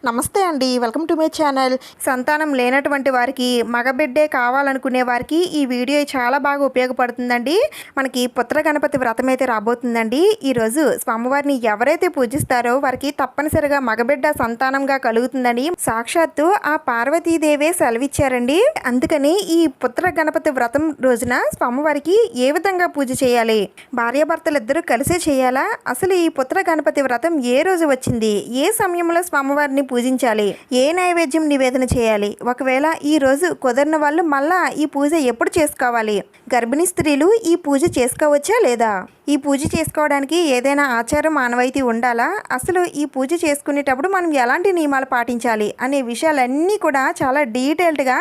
నమస్తే అండి, welcome to my channel. సంతానం లేనటువంటి వారికి, మగబిడ్డే కావాలనుకునే వారికి ఈ వీడియో చాలా బాగా ఉపయోగపడుతుందండి. మనకి పుత్ర గణపతి వ్రతం అయితే రాబోతుందండి. ఈరోజు స్వామివారిని ఎవరైతే పూజిస్తారో వారికి తప్పనిసరిగా మగబిడ్డ సంతానంగా కలుగుతుందని సాక్షాత్తు ఆ పార్వతీదేవే సెలవిచ్చారండి. అందుకని ఈ పుత్ర గణపతి వ్రతం రోజున స్వామివారికి ఏ విధంగా పూజ చేయాలి, భార్యాభర్తలు ఇద్దరు కలిసే చేయాలా, అసలు ఈ పుత్ర గణపతి వ్రతం ఏ రోజు వచ్చింది, ఏ సమయంలో స్వామివారిని పూజించాలి, ఏ నైవేద్యం నివేదన చేయాలి, ఒకవేళ ఈ రోజు కుదరని వాళ్ళు మళ్ళా ఈ పూజ ఎప్పుడు చేసుకోవాలి, గర్భిణీ స్త్రీలు ఈ పూజ చేసుకోవచ్చా లేదా, ఈ పూజ చేసుకోవడానికి ఏదైనా ఆచారం ఆనవాయితీ ఉండాలా, అసలు ఈ పూజ చేసుకునేటప్పుడు మనం ఎలాంటి నియమాలు పాటించాలి అనే విషయాలన్నీ కూడా చాలా డీటెయిల్డ్గా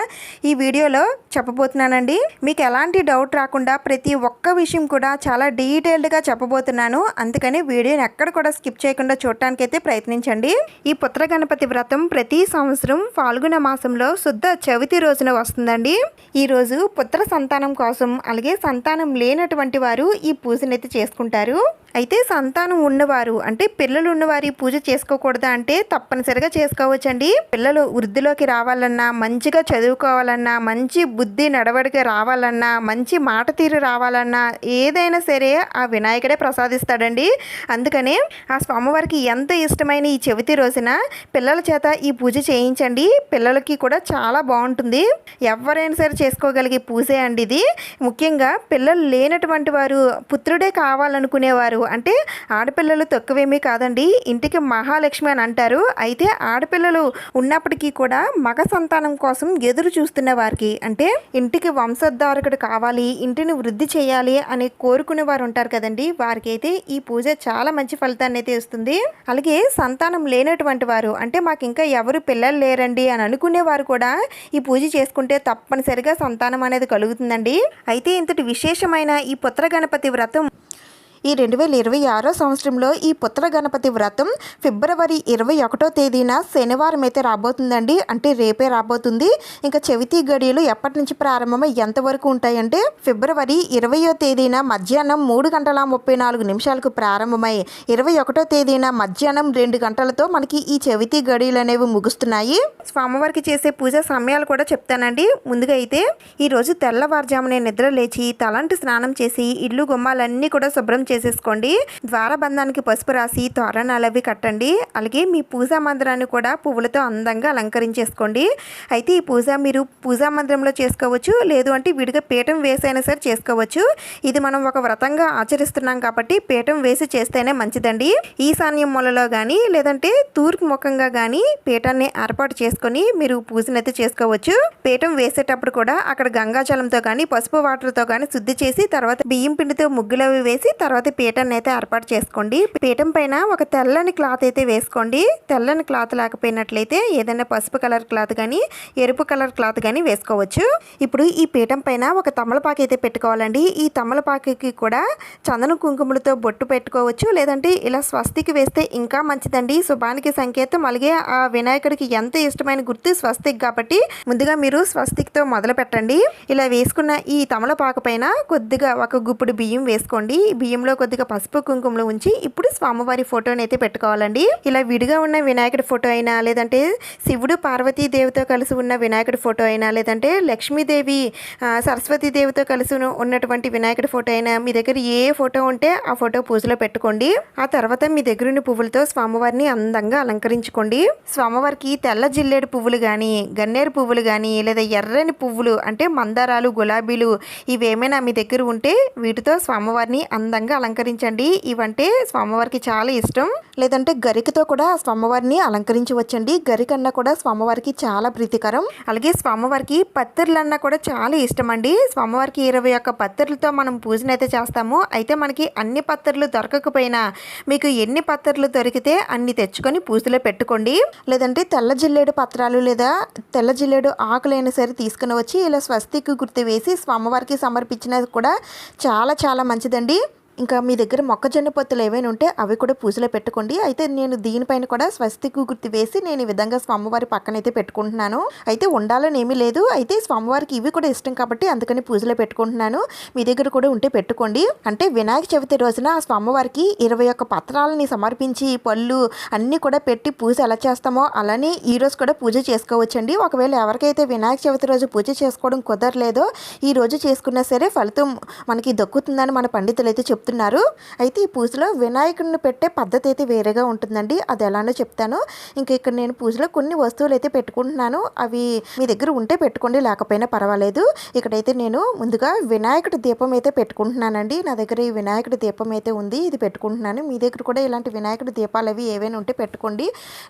ఈ వీడియోలో చెప్పబోతున్నానండి. మీకు ఎలాంటి డౌట్ రాకుండా ప్రతి ఒక్క విషయం కూడా చాలా డీటెయిల్డ్గా చెప్పబోతున్నాను. అందుకని వీడియోని ఎక్కడ కూడా స్కిప్ చేయకుండా చూడటానికైతే ప్రయత్నించండి. ఈ పుత్ర గణపతి వ్రతం ప్రతి సంవత్సరం ఫాల్గుణ మాసంలో శుద్ధ చవితి రోజున వస్తుందండి. ఈరోజు పుత్ర సంతానం కోసం, అలాగే సంతానం లేనటువంటి వారు ఈ పూజనైతే చేసుకుంటారు. అయితే సంతానం ఉన్నవారు అంటే పిల్లలు ఉన్నవారు పూజ చేసుకోకూడదా అంటే తప్పనిసరిగా చేసుకోవచ్చండి. పిల్లలు వృద్ధిలోకి రావాలన్నా, మంచిగా చదువుకోవాలన్నా, మంచి బుద్ధి నడవడిక రావాలన్నా, మంచి మాట తీరు రావాలన్నా ఏదైనా సరే ఆ వినాయకుడే ప్రసాదిస్తాడండి. అందుకనే ఆ స్వామివారికి ఎంత ఇష్టమైన ఈ చవితి రోజున పిల్లల చేత ఈ పూజ చేయించండి. పిల్లలకి కూడా చాలా బాగుంటుంది. ఎవరైనా సరే చేసుకోగలిగే పూజే అండి ఇది. ముఖ్యంగా పిల్లలు లేనటువంటి వారు, పుత్రుడే కావాలనుకునేవారు, అంటే ఆడపిల్లలు తక్కువేమీ కాదండి, ఇంటికి మహాలక్ష్మి అని అంటారు. అయితే ఆడపిల్లలు ఉన్నప్పటికీ కూడా మగ సంతానం కోసం ఎదురు చూస్తున్న వారికి, అంటే ఇంటికి వంశోద్ధారకుడు కావాలి, ఇంటిని వృద్ధి చేయాలి అని కోరుకునే వారు ఉంటారు కదండి, వారికి అయితే ఈ పూజ చాలా మంచి ఫలితాన్ని అయితే ఇస్తుంది. అలాగే సంతానం లేనటువంటి వారు, అంటే మాకు ఇంకా ఎవరు పిల్లలు లేరండి అని అనుకునేవారు కూడా ఈ పూజ చేసుకుంటే తప్పనిసరిగా సంతానం అనేది కలుగుతుందండి. అయితే ఇంతటి విశేషమైన ఈ పుత్ర గణపతి వ్రతం ఈ 2026 సంవత్సరంలో ఈ పుత్ర గణపతి వ్రతం ఫిబ్రవరి 21వ తేదీన శనివారం అయితే రాబోతుందండి. అంటే రేపే రాబోతుంది. ఇంకా చవితి గడియలు ఎప్పటి నుంచి ప్రారంభమై ఎంతవరకు ఉంటాయంటే ఫిబ్రవరి 20వ తేదీన మధ్యాహ్నం 3:34 ప్రారంభమై 21వ తేదీన మధ్యాహ్నం 2 గంటలతో మనకి ఈ చవితి గడియలు అనేవి ముగుస్తున్నాయి. స్వామివారికి చేసే పూజ సమయాలు కూడా చెప్తానండి. ముందుగా అయితే ఈరోజు తెల్లవారుజామునే నిద్ర లేచి తలంటి స్నానం చేసి ఇల్లు గుమ్మాలన్నీ కూడా శుభ్రం చేసేసుకోండి. ద్వారబంధానికి పసుపు రాసి తోరణాలు అవి కట్టండి. అలాగే మీ పూజా మందిరాన్ని కూడా పువ్వులతో అందంగా అలంకరించేసుకోండి. అయితే ఈ పూజ మీరు పూజా మందిరంలో చేసుకోవచ్చు, లేదు అంటే విడిగా పీఠం వేసైనా సరే చేసుకోవచ్చు. ఇది మనం ఒక వ్రతంగా ఆచరిస్తున్నాం కాబట్టి పీఠం వేసి చేస్తేనే మంచిదండి. ఈశాన్యం మూలలో కానీ లేదంటే తూర్పు ముఖంగా కానీ పీఠాన్ని ఏర్పాటు చేసుకొని మీరు పూజనైతే చేసుకోవచ్చు. పీఠం వేసేటప్పుడు కూడా అక్కడ గంగాజలంతో కానీ పసుపు వాటర్తో కానీ శుద్ధి చేసి తర్వాత బియ్యం పిండితో ముగ్గులవి వేసి తర్వాత పీఠాన్ని అయితే ఏర్పాటు చేసుకోండి. పీఠం పైన ఒక తెల్లని క్లాత్ అయితే వేసుకోండి. తెల్లని క్లాత్ లేకపోయినట్లయితే ఏదైనా పసుపు కలర్ క్లాత్ కానీ ఎరుపు కలర్ క్లాత్ కానీ వేసుకోవచ్చు. ఇప్పుడు ఈ పీఠం పైన ఒక తమలపాకు అయితే పెట్టుకోవాలండి. ఈ తమలపాకుకి కూడా చందన కుంకుమలతో బొట్టు పెట్టుకోవచ్చు, లేదంటే ఇలా స్వస్తికి వేస్తే ఇంకా మంచిదండి. శుభానికి సంకేతం. అలాగే ఆ వినాయకుడికి ఎంత ఇష్టమైన గుర్తు స్వస్తిక్ కాబట్టి ముందుగా మీరు స్వస్తిక్తో మొదలు పెట్టండి. ఇలా వేసుకున్న ఈ తమలపాకు పైన కొద్దిగా ఒక గుప్పుడు బియ్యం వేసుకోండి. బియ్యంలో కొద్దిగా పసుపు కుంకుమలు ఉంచి ఇప్పుడు స్వామివారి ఫోటోని అయితే పెట్టుకోవాలండి. ఇలా విడిగా ఉన్న వినాయకుడి ఫోటో అయినా, లేదంటే శివుడు పార్వతీ దేవితో కలిసి ఉన్న వినాయకుడి ఫోటో అయినా, లేదంటే లక్ష్మీదేవి సరస్వతీ దేవితో కలిసి ఉన్నటువంటి వినాయకుడి ఫోటో అయినా, మీ దగ్గర ఏ ఫోటో ఉంటే ఆ ఫోటో పూజలో పెట్టుకోండి. ఆ తర్వాత మీ దగ్గర ఉన్న పువ్వులతో స్వామివారిని అందంగా అలంకరించుకోండి. స్వామివారికి తెల్ల జిల్లేడు పువ్వులు కానీ, గన్నేరు పువ్వులు కానీ, లేదా ఎర్రని పువ్వులు అంటే మందారాలు, గులాబీలు ఇవేమైనా మీ దగ్గర ఉంటే వీటితో స్వామివారిని అందంగా అలంకరించండి. ఇవంటే స్వామివారికి చాలా ఇష్టం. లేదంటే గరికతో కూడా స్వామివారిని అలంకరించవచ్చండి. గరికన్నా కూడా స్వామివారికి చాలా ప్రీతికరం. అలాగే స్వామివారికి పత్తిర్లన్నా కూడా చాలా ఇష్టం అండి. స్వామివారికి 21 పత్తిర్లతో మనం పూజనైతే చేస్తాము. అయితే మనకి అన్ని పత్తిర్లు దొరకకపోయినా మీకు ఎన్ని పత్తిర్లు దొరికితే అన్ని తెచ్చుకొని పూజలో పెట్టుకోండి. లేదంటే తెల్ల జిల్లేడు పత్రాలు లేదా తెల్ల జిల్లేడు ఆకులైనా సరే తీసుకుని వచ్చి ఇలా స్వస్తికి గుర్తు వేసి స్వామివారికి సమర్పించినది కూడా చాలా చాలా మంచిదండి. ఇంకా మీ దగ్గర మొక్కజొన్న పొత్తులు ఏవైనా ఉంటే అవి కూడా పూజలో పెట్టుకోండి. అయితే నేను దీనిపైన కూడా స్వస్తిక్ గుర్తు వేసి నేను ఈ విధంగా స్వామివారి పక్కనైతే పెట్టుకుంటున్నాను. అయితే ఉండాలని ఏమీ లేదు, అయితే స్వామివారికి ఇవి కూడా ఇష్టం కాబట్టి అందుకని పూజలో పెట్టుకుంటున్నాను. మీ దగ్గర కూడా ఉంటే పెట్టుకోండి. అంటే వినాయక చవితి రోజున ఆ స్వామివారికి 21 పత్రాలని సమర్పించి పళ్ళు అన్నీ కూడా పెట్టి పూజ ఎలా చేస్తామో అలానే ఈ రోజు కూడా పూజ చేసుకోవచ్చండి. ఒకవేళ ఎవరికైతే వినాయక చవితి రోజు పూజ చేసుకోవడం కుదరలేదో ఈ రోజు చేసుకున్నా సరే ఫలితం మనకి దక్కుతుందని మన పండితులు అయితే చెప్తున్నారు. అయితే ఈ పూజలో వినాయకుడిని పెట్టే పద్ధతి అయితే వేరేగా ఉంటుందండి, అది ఎలానో చెప్తాను. ఇంకా ఇక్కడ నేను పూజలో కొన్ని వస్తువులు అయితే పెట్టుకుంటున్నాను. అవి మీ దగ్గర ఉంటే పెట్టుకోండి, లేకపోయినా పర్వాలేదు. ఇక్కడైతే నేను ముందుగా వినాయకుడి దీపం అయితే పెట్టుకుంటున్నానండి. నా దగ్గర ఈ వినాయకుడి దీపం అయితే ఉంది, ఇది పెట్టుకుంటున్నాను. మీ దగ్గర కూడా ఇలాంటి వినాయకుడి దీపాలు అవి ఏవైనా ఉంటే పెట్టుకోండి,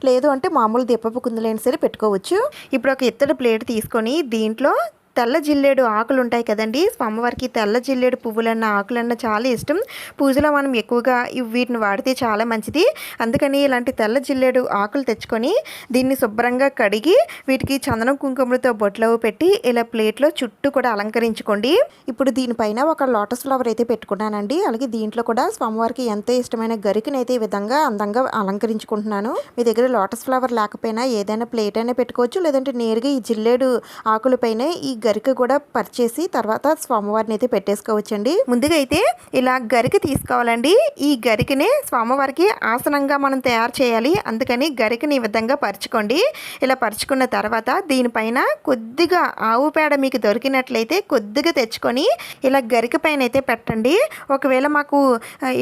లేదు అంటే మామూలు దీపపు కుందులైనా సరే పెట్టుకోవచ్చు. ఇప్పుడు ఒక ఇత్తడి ప్లేట్ తీసుకొని దీంట్లో తెల్ల జిల్లేడు ఆకులు ఉంటాయి కదండి, స్వామివారికి తెల్ల జిల్లేడు పువ్వులన్న ఆకులన్న చాలా ఇష్టం. పూజలో మనం ఎక్కువగా వీటిని వాడితే చాలా మంచిది. అందుకని ఇలాంటి తెల్ల జిల్లేడు ఆకులు తెచ్చుకొని దీన్ని శుభ్రంగా కడిగి వీటికి చందనం కుంకుమలతో బొట్లు పెట్టి ఇలా ప్లేట్లో చుట్టూ కూడా అలంకరించుకోండి. ఇప్పుడు దీనిపైన ఒక లోటస్ ఫ్లవర్ అయితే పెట్టుకున్నానండి. అలాగే దీంట్లో కూడా స్వామివారికి ఎంతో ఇష్టమైన గరికని అయితే ఈ విధంగా అందంగా అలంకరించుకుంటున్నాను. మీ దగ్గర లోటస్ ఫ్లవర్ లేకపోయినా ఏదైనా ప్లేట్ అయినా పెట్టుకోవచ్చు, లేదంటే నేరుగా ఈ జిల్లేడు ఆకులపైన ఈ గరిక కూడా పరిచేసి తర్వాత స్వామివారిని అయితే పెట్టేసుకోవచ్చండి. ముందుగా అయితే ఇలా గరిక తీసుకోవాలండి. ఈ గరికనే స్వామివారికి ఆసనంగా మనం తయారు చేయాలి. అందుకని గరికని ఈ విధంగా పరుచుకోండి. ఇలా పరుచుకున్న తర్వాత దీనిపైన కొద్దిగా ఆవు పేడ మీకు దొరికినట్లయితే కొద్దిగా తెచ్చుకొని ఇలా గరిక పైన అయితే పెట్టండి. ఒకవేళ మాకు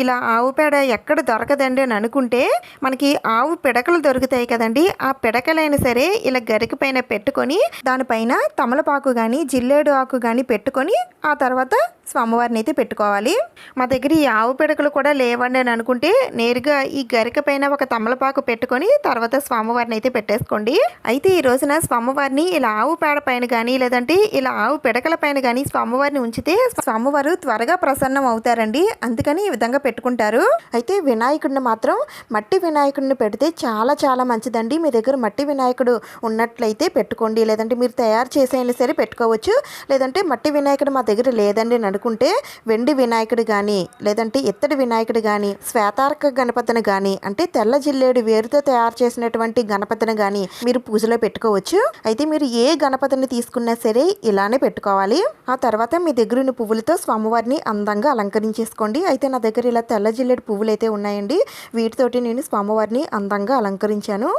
ఇలా ఆవు పేడ ఎక్కడ దొరకదండి అని అనుకుంటే మనకి ఆవు పిడకలు దొరుకుతాయి కదండి, ఆ పిడకలైనా సరే ఇలా గరిక పైన పెట్టుకొని దానిపైన తమలపాకు కానీ జిల్లేడు ఆకు కానీ పెట్టుకొని ఆ తర్వాత స్వామివారిని అయితే పెట్టుకోవాలి. మా దగ్గర ఈ ఆవు పిడకలు కూడా లేవండి అని అనుకుంటే నేరుగా ఈ గరిక పైన ఒక తమలపాకు పెట్టుకొని తర్వాత స్వామివారిని అయితే పెట్టేసుకోండి. అయితే ఈ రోజున స్వామివారిని ఇలా ఆవు పేడ పైన కానీ లేదంటే ఇలా ఆవు పిడకల పైన కానీ స్వామివారిని ఉంచితే స్వామివారు త్వరగా ప్రసన్నం అవుతారండి, అందుకని ఈ విధంగా పెట్టుకుంటారు. అయితే వినాయకుడిని మాత్రం మట్టి వినాయకుడిని పెడితే చాలా చాలా మంచిదండి. మీ దగ్గర మట్టి వినాయకుడు ఉన్నట్లయితే పెట్టుకోండి, లేదంటే మీరు తయారు చేసైనా సరే పెట్టుకోవచ్చు. లేదంటే మట్టి వినాయకుడు మా దగ్గర లేదండి అని అనుకుంటే వెండి వినాయకుడు కానీ లేదంటే ఇత్తడి వినాయకుడు కానీ శ్వేతార్క గణపతిని కానీ అంటే తెల్ల జిల్లేడు వేరుతో తయారు చేసినటువంటి గణపతిని కానీ మీరు పూజలో పెట్టుకోవచ్చు. అయితే మీరు ఏ గణపతిని తీసుకున్నా సరే ఇలానే పెట్టుకోవాలి. ఆ తర్వాత మీ దగ్గర ఉన్న పువ్వులతో స్వామివారిని అందంగా అలంకరించేసుకోండి. అయితే నా దగ్గర ఇలా తెల్ల జిల్లేడు పువ్వులు అయితే ఉన్నాయండి, వీటితోటి నేను స్వామివారిని అందంగా అలంకరించాను.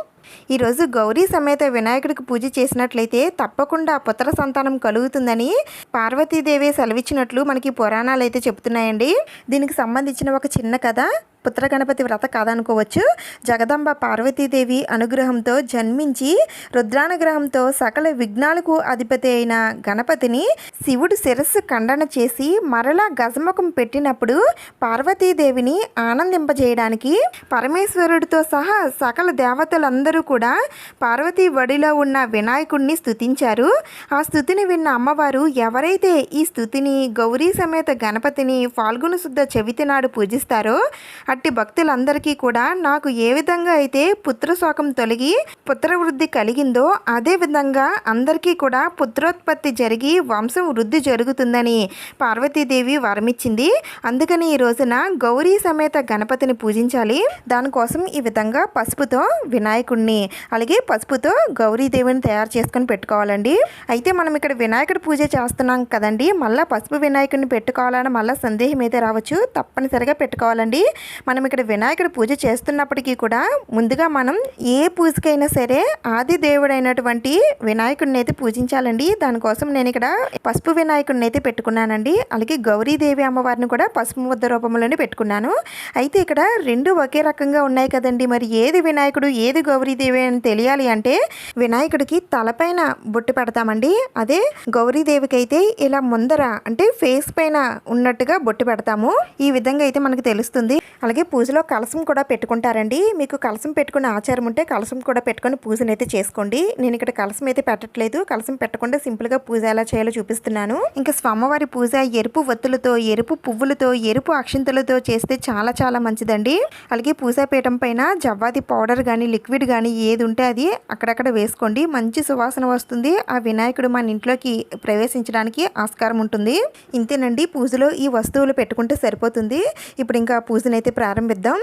ఈరోజు గౌరీ సమేత వినాయకుడికి పూజ చేసినట్లయితే తప్పకుండా పుత్ర సంతానం కలుగుతుందని పార్వతీదేవి సెలవిచ్చినట్లు మనకి పురాణాలు అయితే చెప్తున్నాయండి. దీనికి సంబంధించిన ఒక చిన్న కథ పుత్ర గణపతి వ్రత కథ అనుకోవచ్చు. జగదంబ పార్వతీదేవి అనుగ్రహంతో జన్మించి రుద్రానుగ్రహంతో సకల విఘ్నాలకు అధిపతి అయిన గణపతిని శివుడు శిరస్సు ఖండన చేసి మరలా గజముఖం పెట్టినప్పుడు పార్వతీదేవిని ఆనందింపజేయడానికి పరమేశ్వరుడితో సహా సకల దేవతలందరూ కూడా పార్వతీ వడిలో ఉన్న వినాయకుడిని స్తుతించారు. ఆ స్తుతిని విన్న అమ్మవారు ఎవరైతే ఈ స్తుతిని గౌరీ సమేత గణపతిని ఫాల్గుణ శుద్ధ చవితి నాడు పూజిస్తారో అట్టి భక్తులందరికీ కూడా నాకు ఏ విధంగా అయితే పుత్రశోకం తొలగి పుత్రవృద్ధి కలిగిందో అదే విధంగా అందరికీ కూడా పుత్రోత్పత్తి జరిగి వంశం వృద్ధి జరుగుతుందని పార్వతీదేవి వరమిచ్చింది. అందుకని ఈ రోజున గౌరీ సమేత గణపతిని పూజించాలి. దానికోసం ఈ విధంగా పసుపుతో వినాయకుడిని అలాగే పసుపుతో గౌరీదేవిని తయారు చేసుకొని పెట్టుకోవాలండి. అయితే మనం ఇక్కడ వినాయకుడి పూజ చేస్తున్నాం కదండి, మళ్ళీ పసుపు వినాయకుడిని పెట్టుకోవాలని మళ్ళీ సందేహం అయితే రావచ్చు, తప్పనిసరిగా పెట్టుకోవాలండి. మనం ఇక్కడ వినాయకుడి పూజ చేస్తున్నప్పటికీ కూడా ముందుగా మనం ఏ పూజకైనా సరే ఆది దేవుడైనటువంటి వినాయకుడిని అయితే పూజించాలండి. దానికోసం నేను ఇక్కడ పసుపు వినాయకుడిని అయితే పెట్టుకున్నానండి. అలాగే గౌరీదేవి అమ్మవారిని కూడా పసుపు ముద్ద రూపంలోనే పెట్టుకున్నాను. అయితే ఇక్కడ రెండు ఒకే రకంగా ఉన్నాయి కదండి, మరి ఏది వినాయకుడు ఏది గౌరీదేవి అని తెలియాలి అంటే వినాయకుడికి తలపైన బొట్టు పెడతామండి, అదే గౌరీదేవికి అయితే ఇలా ముందర అంటే ఫేస్ పైన ఉన్నట్టుగా బొట్టు పెడతాము. ఈ విధంగా అయితే మనకు తెలుస్తుంది. అలాగే పూజలో కలశం కూడా పెట్టుకుంటారండి. మీకు కలశం పెట్టుకునే ఆచారం ఉంటే కలశం కూడా పెట్టుకొని పూజనైతే చేసుకోండి. నేను ఇక్కడ కలశం అయితే పెట్టట్లేదు. కలశం పెట్టకుండా సింపుల్గా పూజ ఎలా చేయాలో చూపిస్తున్నాను. ఇంకా స్వామివారి పూజ ఎరుపు వత్తులతో, ఎరుపు పువ్వులతో, ఎరుపు అక్షింతలతో చేస్తే చాలా చాలా మంచిదండి. అలాగే పూజాపీఠం పైన జవ్వాది పౌడర్ కానీ లిక్విడ్ కానీ ఏది ఉంటే అది అక్కడక్కడ వేసుకోండి. మంచి సువాసన వస్తుంది. ఆ వినాయకుడు మన ఇంట్లోకి ప్రవేశించడానికి ఆస్కారం ఉంటుంది. ఇంతేనండి, పూజలో ఈ వస్తువులు పెట్టుకుంటే సరిపోతుంది. ఇప్పుడు ఇంకా పూజనైతే ప్రారంభిద్దాం.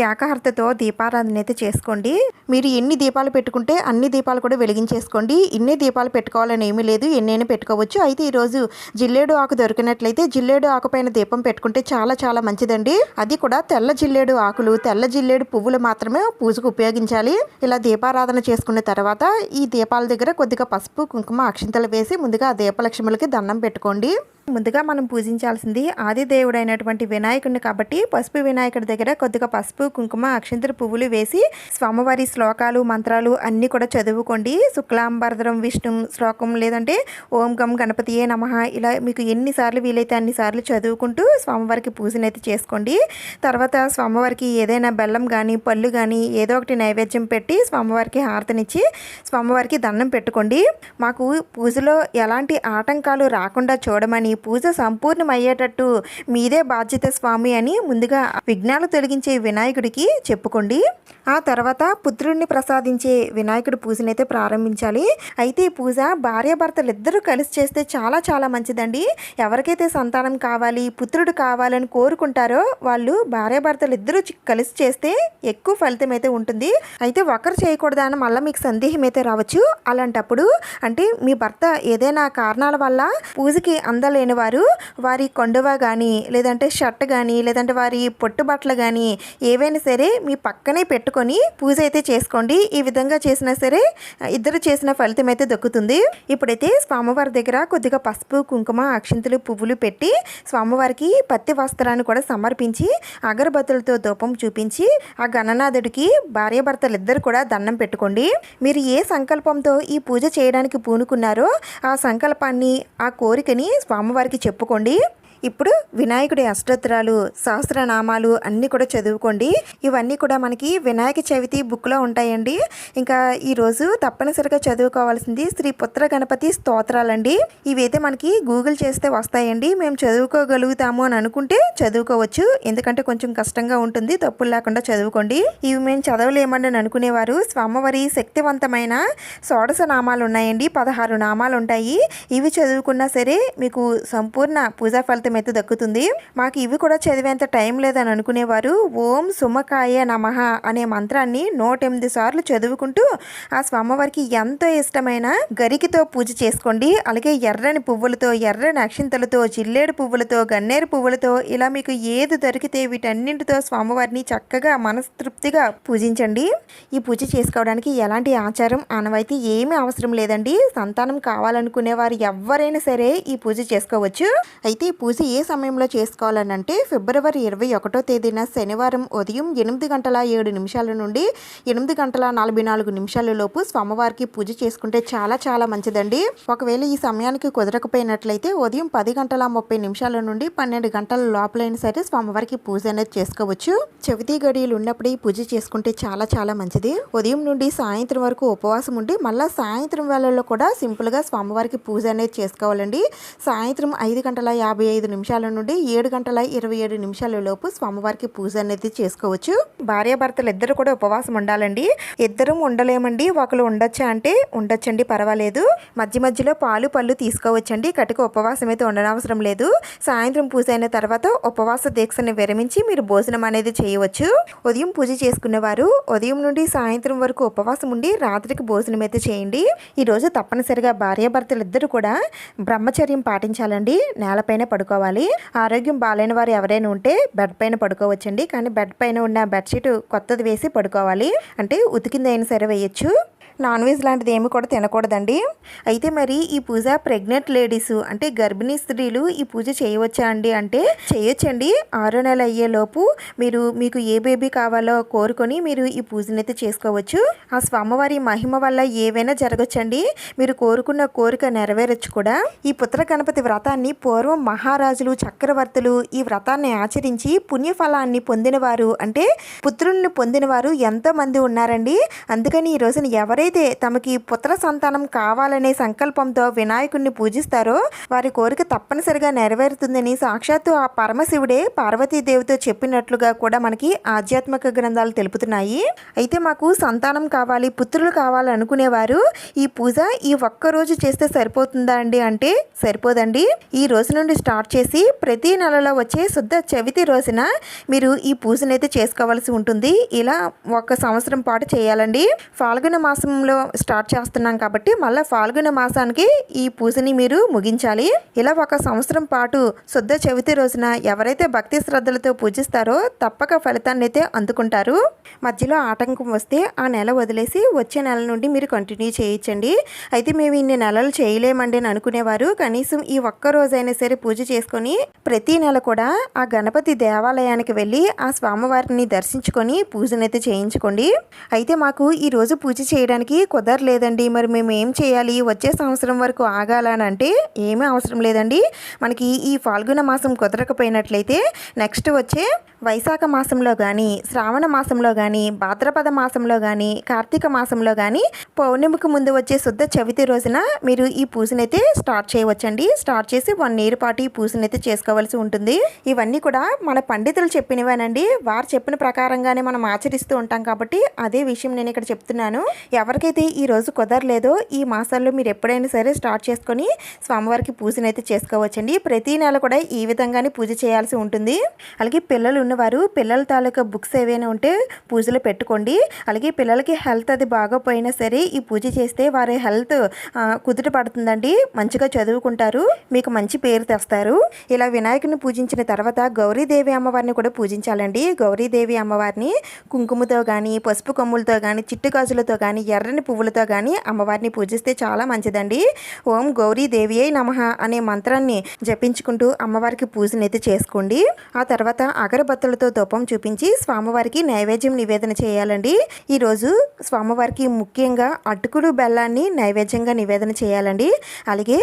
ఏకాహారతతో దీపారాధన అయితే చేసుకోండి. మీరు ఎన్ని దీపాలు పెట్టుకుంటే అన్ని దీపాలు కూడా వెలిగించేసుకోండి. ఇన్నే దీపాలు పెట్టుకోవాలని ఏమీ లేదు, ఎన్నైనా పెట్టుకోవచ్చు. అయితే ఈరోజు జిల్లేడు ఆకు దొరికినట్లయితే జిల్లేడు ఆకు పైన దీపం పెట్టుకుంటే చాలా చాలా మంచిదండి. అది కూడా తెల్ల జిల్లేడు ఆకులు, తెల్ల జిల్లేడు పువ్వులు మాత్రమే పూజకు ఉపయోగించాలి. ఇలా దీపారాధన చేసుకున్న తర్వాత ఈ దీపాల దగ్గర కొద్దిగా పసుపు కుంకుమ అక్షింతలు వేసి ముందుగా ఆ దీపలక్ష్ములకి దండం పెట్టుకోండి. ముందుగా మనం పూజించాల్సింది ఆది దేవుడైనటువంటి వినాయకుడిని కాబట్టి పసుపు వినాయకుడి దగ్గర కొద్దిగా పసుపు కుంకుమ అక్షంతర పువ్వులు వేసి స్వామివారి శ్లోకాలు మంత్రాలు అన్నీ కూడా చదువుకోండి. శుక్లాంబరధరం విష్ణు శ్లోకం, లేదంటే ఓం గం గణపతియే నమః, ఇలా మీకు ఎన్నిసార్లు వీలైతే అన్నిసార్లు చదువుకుంటూ స్వామివారికి పూజనైతే చేసుకోండి. తర్వాత స్వామివారికి ఏదైనా బెల్లం కానీ పళ్ళు కానీ ఏదో ఒకటి నైవేద్యం పెట్టి స్వామివారికి హారతనిచ్చి స్వామివారికి దండం పెట్టుకోండి. మాకు పూజలో ఎలాంటి ఆటంకాలు రాకుండా చూడమని, పూజ సంపూర్ణమయ్యేటట్టు మీదే బాధ్యత స్వామి అని ముందుగా విఘ్నాలు తొలగించే వినాయకుడికి చెప్పుకోండి. ఆ తర్వాత పుత్రుడిని ప్రసాదించే వినాయకుడి పూజనైతే ప్రారంభించాలి. అయితే ఈ పూజ భార్యాభర్తలు ఇద్దరూ కలిసి చేస్తే చాలా చాలా మంచిదండి. ఎవరికైతే సంతానం కావాలి, పుత్రుడు కావాలని కోరుకుంటారో వాళ్ళు భార్యాభర్తలు ఇద్దరూ కలిసి చేస్తే ఎక్కువ ఫలితం అయితే ఉంటుంది. అయితే ఒకరు చేయకూడదా అని మళ్ళీ మీకు సందేహం అయితే రావచ్చు. అలాంటప్పుడు అంటే మీ భర్త ఏదైనా కారణాల వల్ల పూజకి అందలేని వారు వారి కొండవ కానీ, లేదంటే షర్ట్ కానీ, లేదంటే వారి పొట్టుబట్టలు కానీ ఏవైనా సరే మీ పక్కనే పెట్టుకొని పూజ అయితే చేసుకోండి. ఈ విధంగా చేసినా సరే ఇద్దరు చేసిన ఫలితం అయితే దక్కుతుంది. ఇప్పుడైతే స్వామివారి దగ్గర కొద్దిగా పసుపు కుంకుమ అక్షింతలు పువ్వులు పెట్టి స్వామివారికి పత్తి వస్త్రాన్ని కూడా సమర్పించి అగరబత్తులతో ధూపం చూపించి ఆ గణనాథుడికి భార్యాభర్తలు ఇద్దరు కూడా దండం పెట్టుకోండి. మీరు ఏ సంకల్పంతో ఈ పూజ చేయడానికి పూనుకున్నారో ఆ సంకల్పాన్ని, ఆ కోరికని స్వామివారికి చెప్పుకోండి. ఇప్పుడు వినాయకుడి అష్టోత్తరాలు, సహస్రనామాలు అన్నీ కూడా చదువుకోండి. ఇవన్నీ కూడా మనకి వినాయక చవితి బుక్లో ఉంటాయండి. ఇంకా ఈరోజు తప్పనిసరిగా చదువుకోవాల్సింది శ్రీ పుత్ర గణపతి స్తోత్రాలండి. ఇవైతే మనకి గూగుల్ చేస్తే వస్తాయండి. మేము చదువుకోగలుగుతాము అని అనుకుంటే చదువుకోవచ్చు, ఎందుకంటే కొంచెం కష్టంగా ఉంటుంది. తప్పులు లేకుండా చదువుకోండి. ఇవి మేము చదవలేమని అనుకునేవారు స్వామివారి శక్తివంతమైన షోడశ నామాలు ఉన్నాయండి. 16 నామాలు ఉంటాయి. ఇవి చదువుకున్నా సరే మీకు సంపూర్ణ పూజా ఫలితం అయితే దక్కుతుంది. మాకు ఇవి కూడా చదివేంత టైం లేదని అనుకునేవారు ఓం సుమకాయ నమః అనే మంత్రాన్ని 108 సార్లు చదువుకుంటూ ఆ స్వామివారికి ఎంతో ఇష్టమైన గరికితో పూజ చేసుకోండి. అలాగే ఎర్రని పువ్వులతో, ఎర్రని అక్షింతలతో, జిల్లేడు పువ్వులతో, గన్నేరు పువ్వులతో ఇలా మీకు ఏది దొరికితే వీటన్నింటితో స్వామివారిని చక్కగా మనస్తృప్తిగా పూజించండి. ఈ పూజ చేసుకోవడానికి ఎలాంటి ఆచారం ఆనవాయితీ ఏమీ అవసరం లేదండి. సంతానం కావాలనుకునే వారు ఎవరైనా సరే ఈ పూజ చేసుకోవచ్చు. అయితే ఈ పూజ ఏ సమయంలో చేసుకోవాలనంటే ఫిబ్రవరి 21వ తేదీన శనివారం ఉదయం 8:07 నుండి 8:44 లోపు స్వామివారికి పూజ చేసుకుంటే చాలా చాలా మంచిదండి. ఒకవేళ ఈ సమయానికి కుదరకపోయినట్లయితే ఉదయం 10:30 నుండి 12 గంటల లోపలైనా సరే స్వామివారికి పూజ అనేది చేసుకోవచ్చు. చవితి గడియలు ఉన్నప్పుడు ఈ పూజ చేసుకుంటే చాలా చాలా మంచిది. ఉదయం నుండి సాయంత్రం వరకు ఉపవాసం ఉండి మళ్ళీ సాయంత్రం వేళల్లో కూడా సింపుల్గా స్వామివారికి పూజ అనేది చేసుకోవాలండి. సాయంత్రం 5:55 నుండి 7:27 లోపు స్వామివారికి పూజ అనేది చేసుకోవచ్చు. భార్యాభర్తలు ఇద్దరు కూడా ఉపవాసం ఉండాలండి. ఇద్దరం ఉండలేమండి, ఒకరు ఉండొచ్చా అంటే ఉండొచ్చండి, పర్వాలేదు. మధ్య మధ్యలో పాలు పళ్ళు తీసుకోవచ్చండి. కటిక ఉపవాసం అయితే ఉండనవసరం లేదు. సాయంత్రం పూజ అయిన తర్వాత ఉపవాస దీక్షని విరమించి మీరు భోజనం అనేది చేయవచ్చు. ఉదయం పూజ చేసుకునేవారు ఉదయం నుండి సాయంత్రం వరకు ఉపవాసం ఉండి రాత్రికి భోజనం అయితే చేయండి. ఈరోజు తప్పనిసరిగా భార్యాభర్తలు ఇద్దరు కూడా బ్రహ్మచర్యం పాటించాలండి. నేలపైన పడుకోవాలి. ఆరోగ్యం బాగాలేని వారు ఎవరైనా ఉంటే బెడ్ పైన పడుకోవచ్చండి. కానీ బెడ్ పైన ఉన్న బెడ్షీట్ కొత్తది వేసి పడుకోవాలి. అంటే ఉతికింది అయినా సరే వేయచ్చు. నాన్ వెజ్ లాంటిది ఏమి కూడా తినకూడదండి. అయితే మరి ఈ పూజ ప్రెగ్నెంట్ లేడీస్ అంటే గర్భిణీ స్త్రీలు ఈ పూజ చేయవచ్చా అండి అంటే చేయొచ్చండి. 6వ నెల అయ్యేలోపు మీకు ఏ బేబీ కావాలో కోరుకొని మీరు ఈ పూజనైతే చేసుకోవచ్చు. ఆ స్వామివారి మహిమ వల్ల ఏవైనా జరగచ్చండి. మీరు కోరుకున్న కోరిక నెరవేరచ్చు కూడా. ఈ పుత్ర గణపతి వ్రతాన్ని పూర్వం మహారాజులు చక్రవర్తులు ఈ వ్రతాన్ని ఆచరించి పుణ్యఫలాన్ని పొందినవారు అంటే పుత్రుల్ని పొందినవారు ఎంతోమంది ఉన్నారండి. అందుకని ఈ రోజున ఎవరైతే తమకి పుత్ర సంతానం కావాలనే సంకల్పంతో వినాయకుడిని పూజిస్తారో వారి కోరిక తప్పనిసరిగా నెరవేరుతుందని సాక్షాత్తు ఆ పరమశివుడే పార్వతీదేవితో చెప్పినట్లుగా కూడా మనకి ఆధ్యాత్మిక గ్రంథాలు తెలుపుతున్నాయి. అయితే మాకు సంతానం కావాలి, పుత్రులు కావాలనుకునేవారు ఈ పూజ ఈ ఒక్కరోజు చేస్తే సరిపోతుందా అండి అంటే సరిపోదండి. ఈ రోజు నుండి స్టార్ట్ చేసి ప్రతి నెలలో వచ్చే శుద్ధ చవితి రోజున మీరు ఈ పూజనైతే చేసుకోవాల్సి ఉంటుంది. ఇలా 1 సంవత్సరం పాటు చేయాలండి. ఫాల్గుణ మాసంలో స్టార్ట్ చేస్తున్నాం కాబట్టి మళ్ళీ ఫాల్గుణ మాసానికి ఈ పూజని మీరు ముగించాలి. ఇలా 1 సంవత్సరం పాటు శుద్ధ చవితి రోజున ఎవరైతే భక్తి శ్రద్ధలతో పూజిస్తారో తప్పక ఫలితాన్ని అయితే అందుకుంటారు. మధ్యలో ఆటంకం వస్తే ఆ నెల వదిలేసి వచ్చే నెల నుండి మీరు కంటిన్యూ చేయొచ్చండి. అయితే మేము ఇన్ని నెలలు చేయలేమండి అని అనుకునేవారు కనీసం ఈ ఒక్క రోజైనా సరే పూజ చేసుకొని ప్రతి నెల కూడా ఆ గణపతి దేవాలయానికి వెళ్ళి ఆ స్వామివారిని దర్శించుకొని పూజనైతే చేయించుకోండి. అయితే మాకు ఈరోజు పూజ చేయడానికి కుదరలేదండి, మరి మేము ఏం చేయాలి, వచ్చే సంవత్సరం వరకు ఆగాలని అంటే ఏమీ అవసరం లేదండి. మనకి ఈ ఫాల్గుణ మాసం కుదరకపోయినట్లయితే నెక్స్ట్ వచ్చే వైశాఖ మాసంలో కానీ శ్రావణ మాసంలో కానీ భాద్రపద మాసంలో కానీ కార్తీక మాసంలో కానీ పౌర్ణమికి ముందు వచ్చే శుద్ధ చవితి రోజున మీరు ఈ పూజనైతే స్టార్ట్ చేయవచ్చండి. స్టార్ట్ చేసి 1 ఇయర్ పాటు ఈ పూజనైతే చేసుకోవాల్సి ఉంటుంది. ఇవన్నీ కూడా మన పండితులు చెప్పినవేనండి. వారు చెప్పిన ప్రకారంగానే మనం ఆచరిస్తూ ఉంటాం కాబట్టి అదే విషయం నేను ఇక్కడ చెప్తున్నాను. ఎవరికైతే ఈ రోజు కుదరలేదో ఈ మాసాల్లో మీరు ఎప్పుడైనా సరే స్టార్ట్ చేసుకొని స్వామివారికి పూజనైతే చేసుకోవచ్చండి. ప్రతి నెల కూడా ఈ విధంగానే పూజ చేయాల్సి ఉంటుంది. అలాగే పిల్లలు ఉన్నవారు పిల్లల తాలూకా బుక్స్ ఏవైనా ఉంటే పూజలు పెట్టుకోండి. అలాగే పిల్లలకి హెల్త్ అది బాగోపోయినా సరే ఈ పూజ చేస్తే వారి హెల్త్ కుదుట పడుతుందండి. మంచిగా చదువుకుంటారు, మీకు మంచి పేరు తెస్తారు. ఇలా వినాయకుని పూజించిన తర్వాత గౌరీదేవి అమ్మవారిని కూడా పూజించాలండి. గౌరీదేవి అమ్మవారిని కుంకుమతో కానీ పసుపు కొమ్ములతో కానీ చిట్టు గాజులతో కానీ ఎర్రని పువ్వులతో కానీ అమ్మవారిని పూజిస్తే చాలా మంచిదండి. ఓం గౌరీదేవియే నమః అనే మంత్రాన్ని జపించుకుంటూ అమ్మవారికి పూజనైతే చేసుకోండి. ఆ తర్వాత అగరబత్తులతో ధూపం చూపించి స్వామివారికి నైవేద్యం నివేదన చేయాలండి. ఈరోజు స్వామివారికి ముఖ్యంగా అటుకులు బెల్లాన్ని నైవేద్యంగా నివేదన చేయాలండి. అలాగే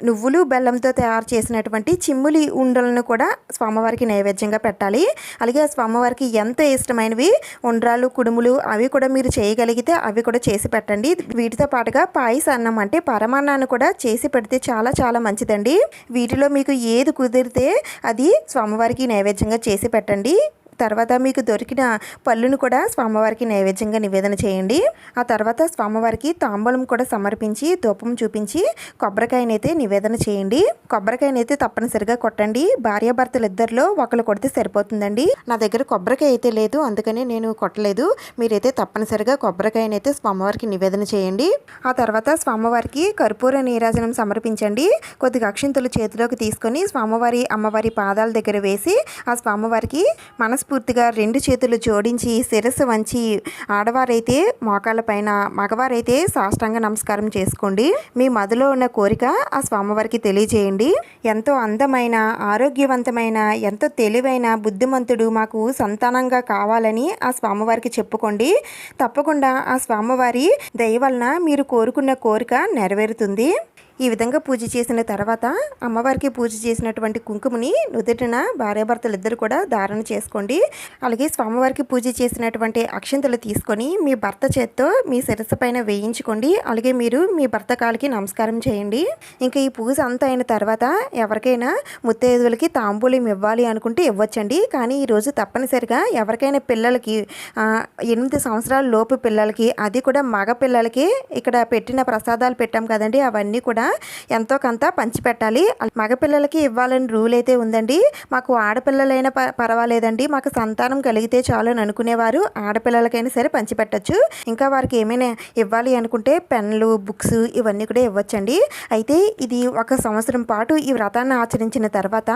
నువ్వులు బెల్లంతో తయారు చేసినటువంటి చిమ్ములి ఉండలను కూడా స్వామివారికి నైవేద్యంగా పెట్టాలి. అలాగే స్వామివారికి ఎంతో ఇష్టమైనవి ఉండ్రాలు కుడుములు అవి కూడా మీరు చేయగలిగితే అవి కూడా చేసి పెట్టండి. వీటితో పాటుగా పాయసాన్నం అంటే పరమాన్నాన్ని కూడా చేసి పెడితే చాలా చాలా మంచిదండి. వీటిలో మీకు ఏది కుదిరితే అది స్వామివారికి నైవేద్యంగా చేసి పెట్టండి. తర్వాత మీకు దొరికిన పళ్ళును కూడా స్వామివారికి నైవేద్యంగా నివేదన చేయండి. ఆ తర్వాత స్వామివారికి తాంబూలం కూడా సమర్పించి ధూపం చూపించి కొబ్బరికాయనైతే నివేదన చేయండి. కొబ్బరికాయనైతే తప్పనిసరిగా కొట్టండి. భార్యాభర్తలు ఇద్దరిలో ఒకరు కొడితే సరిపోతుందండి. నా దగ్గర కొబ్బరికాయ అయితే లేదు, అందుకని నేను కొట్టలేదు. మీరైతే తప్పనిసరిగా కొబ్బరికాయనైతే స్వామివారికి నివేదన చేయండి. ఆ తర్వాత స్వామివారికి కర్పూర నీరాజనం సమర్పించండి. కొద్దిగా అక్షింతలు చేతిలోకి తీసుకొని స్వామివారి అమ్మవారి పాదాల దగ్గర వేసి ఆ స్వామివారికి మనస్ఫూర్తిగా 2 చేతులు జోడించి శిరస్సు వంచి ఆడవారైతే మోకాళ్ళ పైన మగవారైతే సాష్టాంగ నమస్కారం చేసుకోండి. మీ మదిలో ఉన్న కోరిక ఆ స్వామివారికి తెలియజేయండి. ఎంతో అందమైన ఆరోగ్యవంతమైన ఎంతో తెలివైన బుద్ధిమంతుడు మాకు సంతానంగా కావాలని ఆ స్వామివారికి చెప్పుకోండి. తప్పకుండా ఆ స్వామివారి దయ వలన మీరు కోరుకున్న కోరిక నెరవేరుతుంది. ఈ విధంగా పూజ చేసిన తర్వాత అమ్మవారికి పూజ చేసినటువంటి కుంకుమని నుదుటిన భార్యాభర్తలు ఇద్దరు కూడా ధారణ చేసుకోండి. అలాగే స్వామివారికి పూజ చేసినటువంటి అక్షింతలు తీసుకొని మీ భర్త చేత్తో మీ శిరస్సు పైన వేయించుకోండి. అలాగే మీరు మీ భర్త కాలికి నమస్కారం చేయండి. ఇంకా ఈ పూజ అంతా అయిన తర్వాత ఎవరికైనా ముత్తైదువులకి తాంబూలం ఇవ్వాలి అనుకుంటే ఇవ్వచ్చండి. కానీ ఈరోజు తప్పనిసరిగా ఎవరికైనా పిల్లలకి 8 సంవత్సరాల లోపు పిల్లలకి అది కూడా మగ పిల్లలకి ఇక్కడ పెట్టిన ప్రసాదాలు పెట్టాం కదండి అవన్నీ కూడా ఎంతో కొంత పంచిపెట్టాలి. మగపిల్లలకి ఇవ్వాలని రూల్ అయితే ఉందండి. మాకు ఆడపిల్లలైనా పర్వాలేదండి, మాకు సంతానం కలిగితే చాలు అని అనుకునేవారు ఆడపిల్లలకైనా సరే పంచిపెట్టచ్చు. ఇంకా వారికి ఏమైనా ఇవ్వాలి అనుకుంటే పెన్నులు, బుక్స్ ఇవన్నీ కూడా ఇవ్వచ్చండి. అయితే ఇది 1 సంవత్సరం పాటు ఈ వ్రతాన్ని ఆచరించిన తర్వాత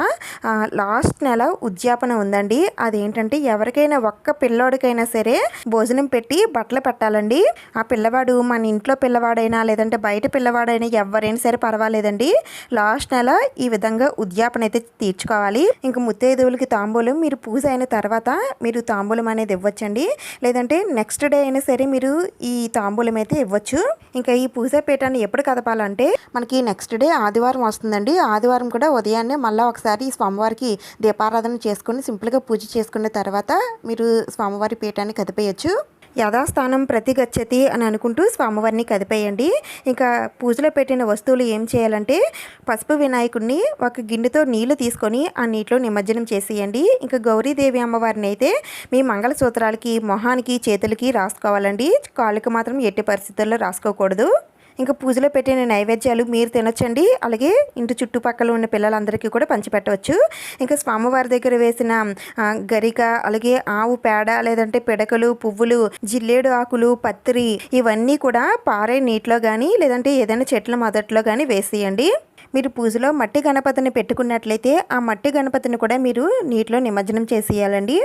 లాస్ట్ నెల ఉద్యాపన ఉందండి. అదేంటంటే ఎవరికైనా ఒక్క పిల్లోడికైనా సరే భోజనం పెట్టి బట్టలు పెట్టాలండి. ఆ పిల్లవాడు మన ఇంట్లో పిల్లవాడైనా లేదంటే బయట పిల్లవాడైనా ఎవరైనా సరే పర్వాలేదండి. లాస్ట్ నెల ఈ విధంగా ఉద్యాపన అయితే తీర్చుకోవాలి. ఇంకా ముత్తైదువులకి తాంబూలం మీరు పూజ అయిన తర్వాత మీరు తాంబూలం అనేది ఇవ్వచ్చండి. లేదంటే నెక్స్ట్ డే అయినా సరే మీరు ఈ తాంబూలం అయితే ఇవ్వచ్చు. ఇంకా ఈ పూజా పీఠాన్ని ఎప్పుడు కదపాలంటే మనకి నెక్స్ట్ డే ఆదివారం వస్తుందండి. ఆదివారం కూడా ఉదయాన్నే మళ్ళీ ఒకసారి స్వామివారికి దీపారాధన చేసుకుని సింపుల్గా పూజ చేసుకున్న తర్వాత మీరు స్వామివారి పీఠాన్ని కదిపేయచ్చు. యథాస్థానం ప్రతి గచ్చతి అని అనుకుంటూ స్వామివారిని కదిపేయండి. ఇంకా పూజలో పెట్టిన వస్తువులు ఏం చేయాలంటే పసుపు వినాయకుడిని ఒక గిన్నెతో నీళ్లు తీసుకొని ఆ నీటిలో నిమజ్జనం చేసేయండి. ఇంకా గౌరీదేవి అమ్మవారిని అయితే మీ మంగళసూత్రాలకి, మొహానికి, చేతులకి రాసుకోవాలండి. కాళ్ళకి మాత్రం ఎట్టి పరిస్థితుల్లో రాసుకోకూడదు. ఇంకా పూజలో పెట్టిన నైవేద్యాలు మీరు తినొచ్చండి. అలాగే ఇంటి చుట్టుపక్కల ఉన్న పిల్లలందరికీ కూడా పంచిపెట్టవచ్చు. ఇంకా స్వామివారి దగ్గర వేసిన గరిక, అలాగే ఆవు పేడ, లేదంటే పిడకలు, పువ్వులు, జిల్లేడు ఆకులు, పత్రి ఇవన్నీ కూడా పారే నీటిలో కానీ లేదంటే ఏదైనా చెట్ల మొదట్లో కానీ వేసేయండి. మీరు పూజలో మట్టి గణపతిని పెట్టుకున్నట్లయితే ఆ మట్టి గణపతిని కూడా మీరు నీటిలో నిమజ్జనం చేసేయాలండి.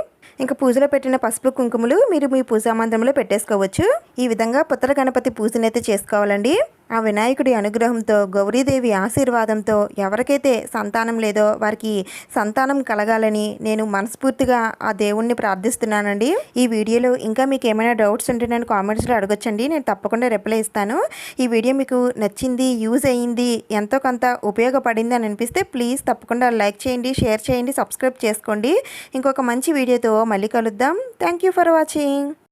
ఇంకా పూజలో పెట్టిన పసుపు కుంకుమలు మీరు మీ పూజా మందిరంలో పెట్టేసుకోవచ్చు. ఈ విధంగా పుత్ర గణపతి పూజనైతే చేసుకోవాలండి. ఆ వినాయకుడి అనుగ్రహంతో, గౌరీదేవి ఆశీర్వాదంతో ఎవరికైతే సంతానం లేదో వారికి సంతానం కలగాలని నేను మనస్ఫూర్తిగా ఆ దేవుణ్ణి ప్రార్థిస్తున్నానండి. ఈ వీడియోలో ఇంకా మీకు ఏమైనా డౌట్స్ ఉంటే నేను కామెంట్స్లో అడగొచ్చండి, నేను తప్పకుండా రిప్లై ఇస్తాను. ఈ వీడియో మీకు నచ్చింది, యూజ్ అయ్యింది, ఎంతో కొంత ఉపయోగపడింది అని అనిపిస్తే ప్లీజ్ తప్పకుండా లైక్ చేయండి, షేర్ చేయండి, సబ్స్క్రైబ్ చేసుకోండి. ఇంకొక మంచి వీడియోతో మళ్ళీ కలుద్దాం. Thank you for watching.